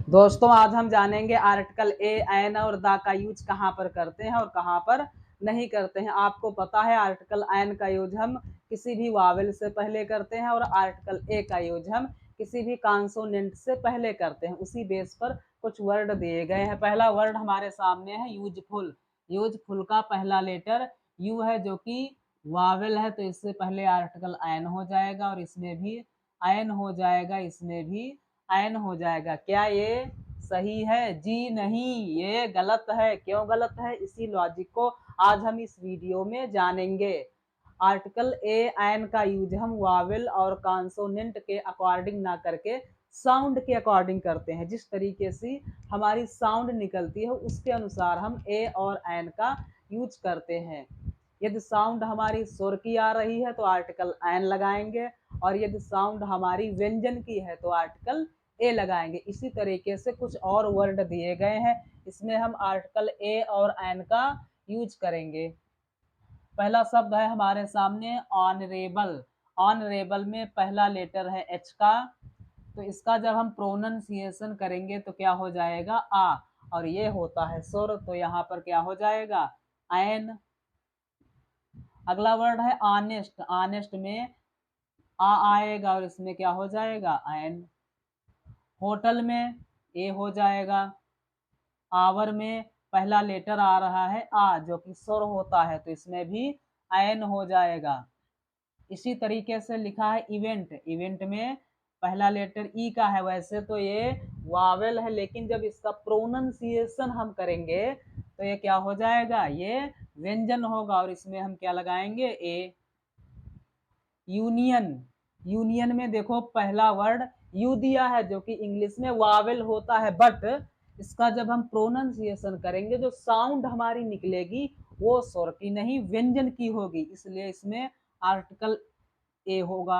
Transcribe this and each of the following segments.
दोस्तों आज हम जानेंगे आर्टिकल ए एन और द का यूज कहाँ पर करते हैं और कहाँ पर नहीं करते हैं। आपको पता है आर्टिकल एन का यूज हम किसी भी वावेल से पहले करते हैं और आर्टिकल ए का यूज हम किसी भी कॉन्सोनेंट से पहले करते हैं। उसी बेस पर कुछ वर्ड दिए गए हैं। पहला वर्ड हमारे सामने है यूजफुल। यूजफुल का पहला लेटर यू है जो कि वावेल है, तो इससे पहले आर्टिकल एन हो जाएगा और इसमें भी एन हो जाएगा, इसमें भी एन हो जाएगा। क्या ये सही है? जी नहीं, ये गलत है। क्यों गलत है? इसी लॉजिक को आज हम इस वीडियो में जानेंगे। आर्टिकल ए एन का यूज हम वावेल और कॉन्सोनेंट के अकॉर्डिंग ना करके साउंड के अकॉर्डिंग करते हैं। जिस तरीके से हमारी साउंड निकलती है उसके अनुसार हम ए और एन का यूज करते हैं। यदि साउंड हमारी सुर की आ रही है तो आर्टिकल एन लगाएंगे, और यदि साउंड हमारी व्यंजन की है तो आर्टिकल ए लगाएंगे। इसी तरीके से कुछ और वर्ड दिए गए हैं, इसमें हम आर्टिकल ए और एन का यूज करेंगे। पहला शब्द है हमारे सामने ऑनरेबल। ऑनरेबल में पहला लेटर है एच का, तो इसका जब हम प्रोनंसिएशन करेंगे तो क्या हो जाएगा? आ, और ये होता है सुर, तो यहाँ पर क्या हो जाएगा? एन। अगला वर्ड है ऑनेस्ट। ऑनेस्ट में आ आएगा और इसमें क्या हो जाएगा? एन। होटल में ए हो जाएगा। आवर में पहला लेटर आ रहा है आ जो कि स्वर होता है, तो इसमें भी एन हो जाएगा। इसी तरीके से लिखा है इवेंट। इवेंट में पहला लेटर ई का है। वैसे तो ये वावेल है, लेकिन जब इसका प्रोनंसिएशन हम करेंगे तो ये क्या हो जाएगा? ये व्यंजन होगा, और इसमें हम क्या लगाएंगे? ए। यूनियन। यूनियन में देखो पहला वर्ड यू दिया है जो कि इंग्लिश में वावेल होता है, बट इसका जब हम प्रोनंसिएशन करेंगे जो साउंड हमारी निकलेगी वो स्वर की नहीं व्यंजन की होगी, इसलिए इसमें आर्टिकल ए होगा।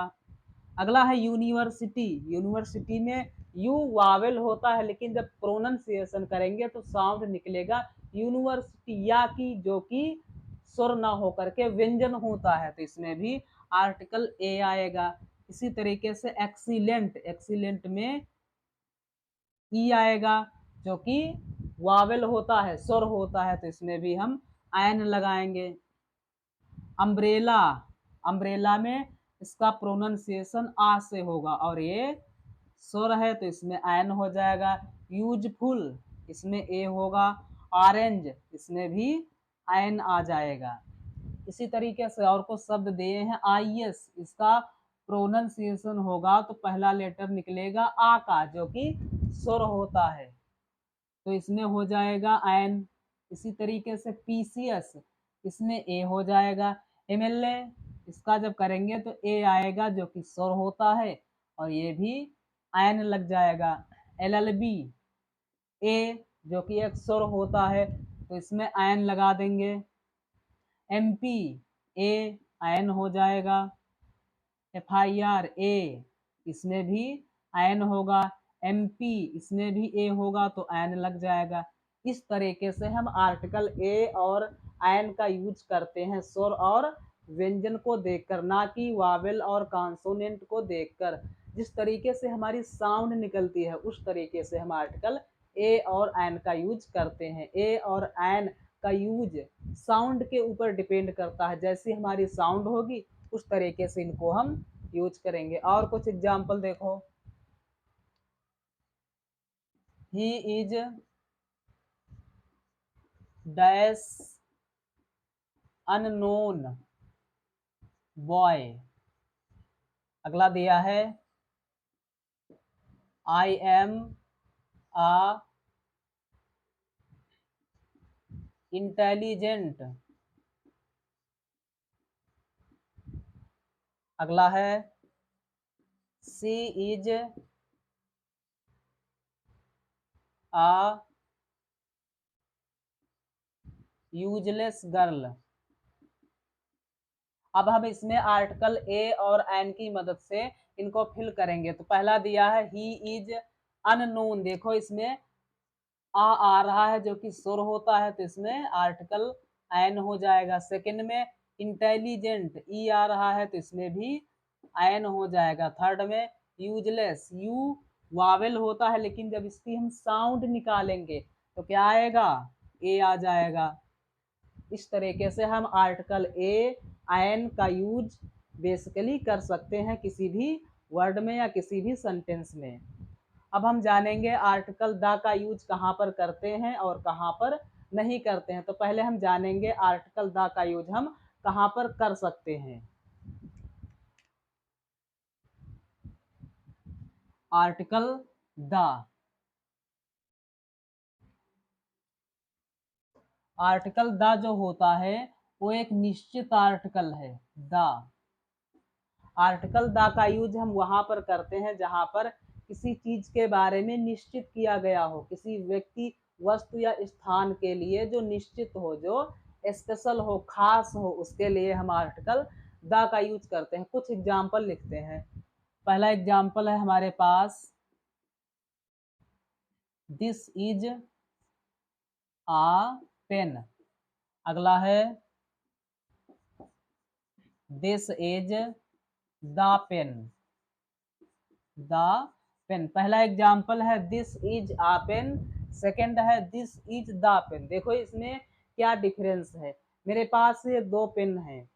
अगला है यूनिवर्सिटी। यूनिवर्सिटी में यू वावेल होता है, लेकिन जब प्रोनंसिएशन करेंगे तो साउंड निकलेगा यूनिवर्सिटी या की, जो कि स्वर ना होकर के व्यंजन होता है, तो इसमें भी आर्टिकल ए आएगा। इसी तरीके से एक्सीलेंट। एक्सीलेंट में ई आएगा जो कि वावेल होता है, स्वर होता है, तो इसमें भी हम एन लगाएंगे। अम्ब्रेला। अम्ब्रेला में इसका प्रोनंसिएशन आ से होगा और ये स्वर है, तो इसमें एन हो जाएगा। यूजफुल, इसमें ए होगा। ऑरेंज, इसमें भी एन आ जाएगा। इसी तरीके से और कुछ शब्द दिए हैं। आई एस, इसका प्रोनंसिएशन होगा तो पहला लेटर निकलेगा आ का जो कि स्वर होता है, तो इसमें हो जाएगा एन। इसी तरीके से पीसीएस, इसमें ए हो जाएगा। एमएलए, इसका जब करेंगे तो ए आएगा जो कि स्वर होता है, और ये भी एन लग जाएगा। एलएलबी, ए जो कि एक स्वर होता है, तो इसमें एन लगा देंगे। एमपी, ए एन हो जाएगा। एफआईआर, ए इसमें भी एन होगा। एमपी, इसमें भी ए होगा तो एन लग जाएगा। इस तरीके से हम आर्टिकल ए और एन का यूज करते हैं स्वर और व्यंजन को देखकर, ना कि वावेल और कॉन्सोनेंट को देखकर। जिस तरीके से हमारी साउंड निकलती है उस तरीके से हम आर्टिकल ए और एन का यूज करते हैं। ए और एन का यूज साउंड के ऊपर डिपेंड करता है, जैसी हमारी साउंड होगी उस तरीके से इनको हम यूज करेंगे। और कुछ एग्जाम्पल देखो। He is dash unknown boy. अगला दिया है आई एम अ इंटेलिजेंट। अगला है सी इज अ यूजलेस गर्ल। अब हम इसमें आर्टिकल ए और एन की मदद से इनको फिल करेंगे। तो पहला दिया है ही इज अननोन। देखो इसमें आ रहा है जो कि सुर होता है, तो इसमें आर्टिकल एन हो जाएगा। सेकंड में इंटेलिजेंट, ई आ रहा है तो इसमें भी एन हो जाएगा। थर्ड में यूजलेस, यू वावेल होता है, लेकिन जब इसकी हम साउंड निकालेंगे तो क्या आएगा, ए आ जाएगा। इस तरीके से हम आर्टिकल ए एन का यूज बेसिकली कर सकते हैं किसी भी वर्ड में या किसी भी सेंटेंस में। अब हम जानेंगे आर्टिकल द का यूज कहाँ पर करते हैं और कहाँ पर नहीं करते हैं। तो पहले हम जानेंगे आर्टिकल द का यूज हम कहाँ पर कर सकते हैं। आर्टिकल द, आर्टिकल द जो होता है वो एक निश्चित आर्टिकल है। द, आर्टिकल द का यूज हम वहां पर करते हैं जहां पर किसी चीज के बारे में निश्चित किया गया हो, किसी व्यक्ति, वस्तु या स्थान के लिए जो निश्चित हो, जो स्पेशल हो, खास हो, उसके लिए हम आर्टिकल द का यूज करते हैं। कुछ एग्जाम्पल लिखते हैं। पहला एग्जाम्पल है हमारे पास, दिस इज आ पेन। अगला है this is the pen. The pen, पहला एग्जाम्पल है this is a pen, second है दिस इज द पेन। देखो इसमें क्या डिफरेंस है। मेरे पास ये दो पेन हैं,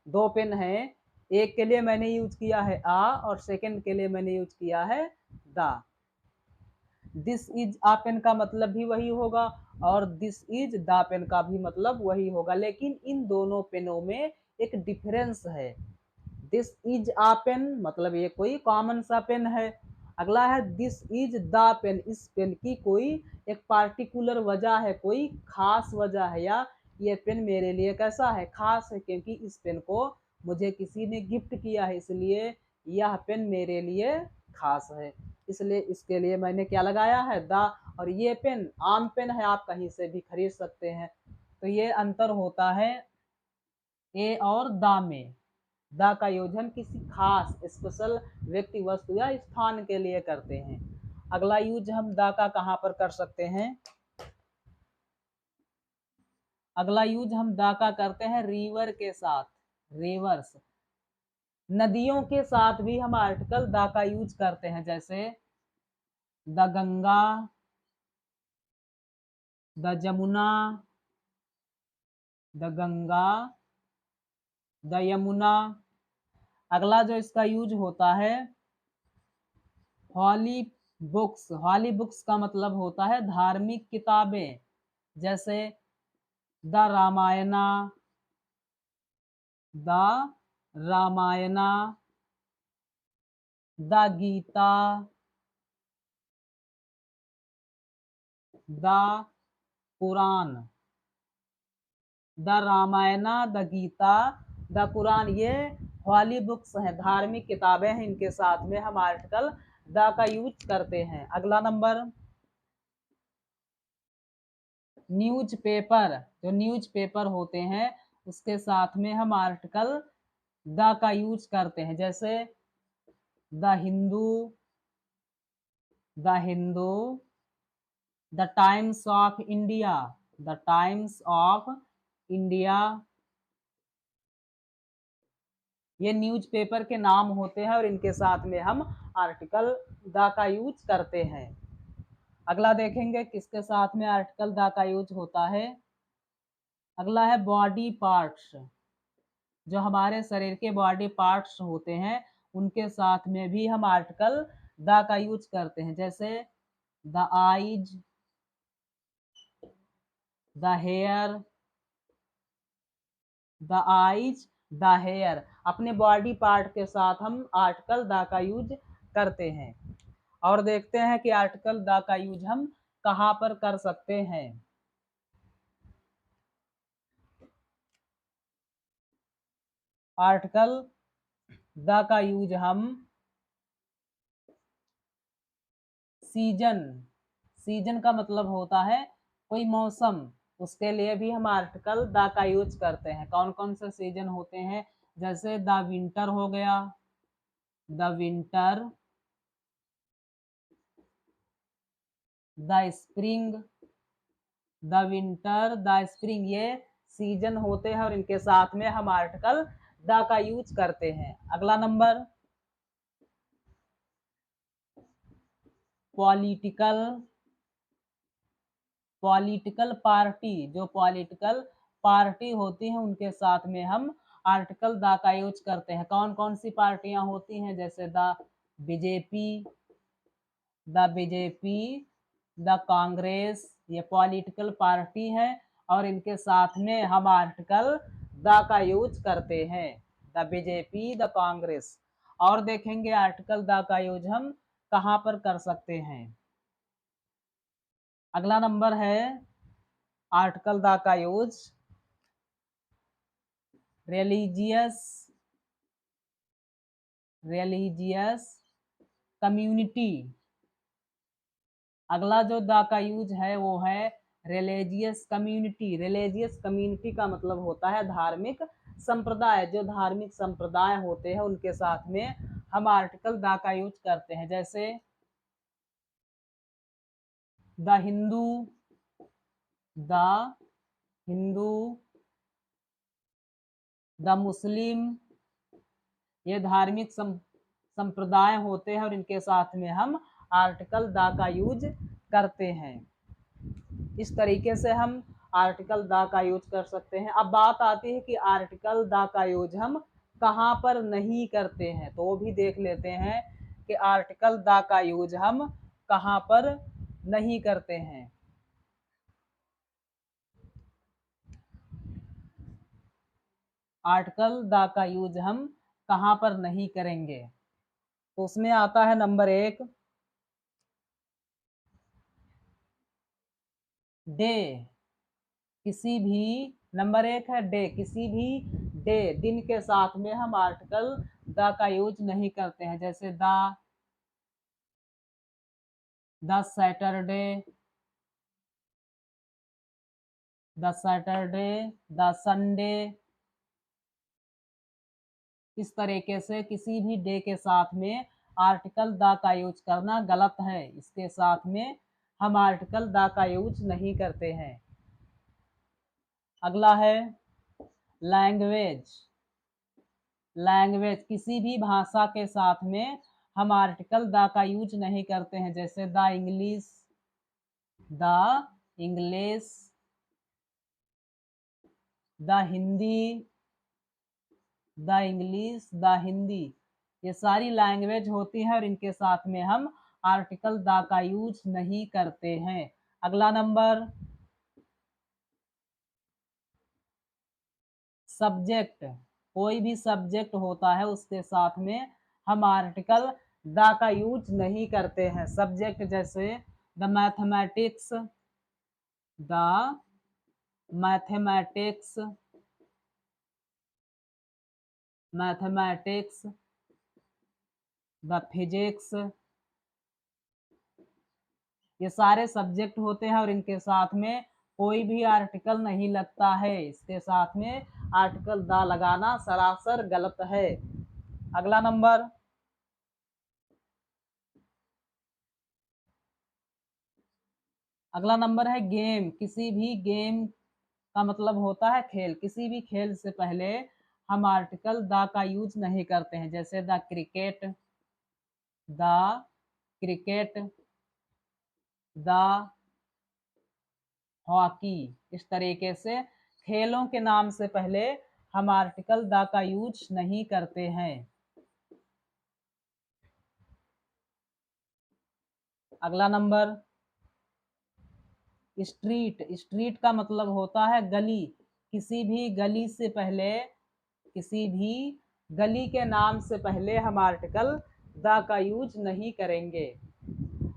दो पेन हैं, एक के लिए मैंने यूज किया है आ और सेकेंड के लिए मैंने यूज किया है the. This is a pen का मतलब भी वही होगा और दिस इज द पेन का भी मतलब वही होगा, लेकिन इन दोनों पेनों में एक डिफरेंस है। दिस इज आ पेन मतलब ये कोई कॉमन सा पेन है। अगला है दिस इज द पेन, इस पेन की कोई एक पार्टिकुलर वजह है, कोई खास वजह है, या ये पेन मेरे लिए कैसा है, खास है, क्योंकि इस पेन को मुझे किसी ने गिफ्ट किया है, इसलिए यह पेन मेरे लिए खास है, इसलिए इसके लिए मैंने क्या लगाया है, द। और ये पेन आम पेन है, आप कहीं से भी खरीद सकते हैं। तो ये अंतर होता है ए और द में। द का यूज हम किसी खास स्पेशल व्यक्ति, वस्तु या स्थान के लिए करते हैं। अगला यूज हम द का कहाँ पर कर सकते हैं, अगला यूज हम द का करते हैं रिवर के साथ। रिवर्स, नदियों के साथ भी हम आर्टिकल द का यूज करते हैं, जैसे the Ganga, the Jamuna, the Ganga, the Yamuna. अगला जो इसका यूज होता है हॉली बुक्स। हॉली बुक्स का मतलब होता है धार्मिक किताबें, जैसे the Ramayana, the Ramayana, the Gita, the Quran. The Ramayana, the Gita, the Quran, ये हॉली बुक्स हैं, धार्मिक किताबें हैं, इनके साथ में हम आर्टिकल द का यूज करते हैं। अगला नंबर, न्यूज़पेपर। जो न्यूज़पेपर होते हैं उसके साथ में हम आर्टिकल द का यूज करते हैं, जैसे the Hindu, the Hindu, the times of India, the times of India. ये न्यूज़पेपर के नाम होते हैं और इनके साथ में हम आर्टिकल द का यूज करते हैं। अगला देखेंगे किसके साथ में आर्टिकल द का यूज होता है। अगला है बॉडी पार्ट्स। जो हमारे शरीर के बॉडी पार्ट्स होते हैं उनके साथ में भी हम आर्टिकल द का यूज करते हैं, जैसे the eyes, the hair, the eyes, the hair. अपने बॉडी पार्ट के साथ हम आर्टिकल द का यूज करते हैं। और देखते हैं कि आर्टिकल द का यूज हम कहाँ पर कर सकते हैं। आर्टिकल द का यूज हम सीजन, सीजन का मतलब होता है कोई मौसम, उसके लिए भी हम आर्टिकल द का यूज करते हैं। कौन कौन से सीजन होते हैं, जैसे द विंटर हो गया, the winter, the spring, the winter, the spring, ये सीजन होते हैं और इनके साथ में हम आर्टिकल द का यूज करते हैं। अगला नंबर, पॉलिटिकल पार्टी, जो पॉलिटिकल पार्टी होती है उनके साथ में हम आर्टिकल द का यूज करते हैं। कौन कौन सी पार्टियां होती हैं, जैसे बीजेपी द कांग्रेस, ये पॉलिटिकल पार्टी है और इनके साथ में हम आर्टिकल द का यूज करते हैं, द बीजेपी द कांग्रेस। और देखेंगे आर्टिकल द का यूज हम कहाँ पर कर सकते हैं। अगला नंबर है आर्टिकल द का यूज रिलीजियस कम्युनिटी। अगला जो द का यूज है वो है रिलीजियस कम्युनिटी। रिलीजियस कम्युनिटी का मतलब होता है धार्मिक संप्रदाय। जो धार्मिक संप्रदाय होते हैं उनके साथ में हम आर्टिकल द का यूज करते हैं, जैसे द हिंदू द मुस्लिम, ये धार्मिक संप्रदाय होते हैं और इनके साथ में हम आर्टिकल द का यूज करते हैं। इस तरीके से हम आर्टिकल द का यूज कर सकते हैं। अब बात आती है कि आर्टिकल द का यूज हम कहाँ पर नहीं करते हैं, तो वो भी देख लेते हैं कि आर्टिकल द का यूज हम कहाँ पर नहीं करते हैं। आर्टिकल द का यूज हम कहाँ पर नहीं करेंगे, तो उसमें आता है नंबर 1 डे। किसी भी, नंबर 1 है डे, किसी भी डे, दिन के साथ में हम आर्टिकल द का यूज नहीं करते हैं, जैसे द सैटरडे द संडे। इस तरीके से किसी भी डे के साथ में आर्टिकल द का यूज करना गलत है। इसके साथ में हम आर्टिकल द का यूज नहीं करते हैं। अगला है लैंग्वेज। किसी भी भाषा के साथ में हम आर्टिकल द का यूज नहीं करते हैं, जैसे द इंग्लिश द हिंदी। ये सारी लैंग्वेज होती है और इनके साथ में हम आर्टिकल द का यूज नहीं करते हैं। अगला नंबर सब्जेक्ट। कोई भी सब्जेक्ट होता है उसके साथ में हम आर्टिकल द का यूज नहीं करते हैं। सब्जेक्ट जैसे द मैथमेटिक्स द फिजिक्स, ये सारे सब्जेक्ट होते हैं और इनके साथ में कोई भी आर्टिकल नहीं लगता है। इसके साथ में आर्टिकल द लगाना सरासर गलत है। अगला नंबर है गेम। किसी भी गेम का मतलब होता है खेल। किसी भी खेल से पहले हम आर्टिकल द का यूज नहीं करते हैं, जैसे द क्रिकेट द हॉकी। इस तरीके से खेलों के नाम से पहले हम आर्टिकल द का यूज नहीं करते हैं। अगला नंबर स्ट्रीट का मतलब होता है गली। किसी भी गली से पहले, किसी भी गली के नाम से पहले हम आर्टिकल द का यूज नहीं करेंगे।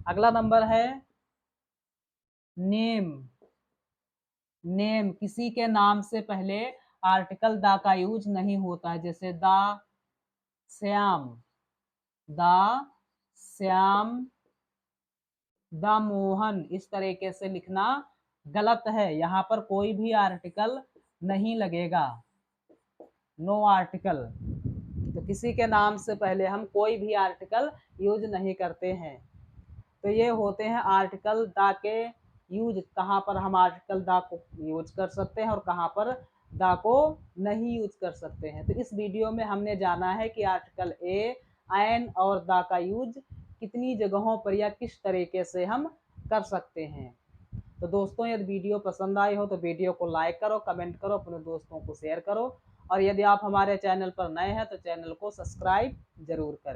अगला नंबर है नेम। किसी के नाम से पहले आर्टिकल द का यूज नहीं होता है, जैसे श्याम द मोहन। इस तरीके से लिखना गलत है। यहाँ पर कोई भी आर्टिकल नहीं लगेगा, नो आर्टिकल। तो किसी के नाम से पहले हम कोई भी आर्टिकल यूज नहीं करते हैं। तो ये होते हैं आर्टिकल द के यूज, कहाँ पर हम आर्टिकल द को यूज कर सकते हैं और कहाँ पर द को नहीं यूज कर सकते हैं। तो इस वीडियो में हमने जाना है कि आर्टिकल ए, एन और द का यूज कितनी जगहों पर या किस तरीके से हम कर सकते हैं। तो दोस्तों, यदि वीडियो पसंद आई हो तो वीडियो को लाइक करो, कमेंट करो, अपने दोस्तों को शेयर करो, और यदि आप हमारे चैनल पर नए हैं तो चैनल को सब्सक्राइब जरूर करें।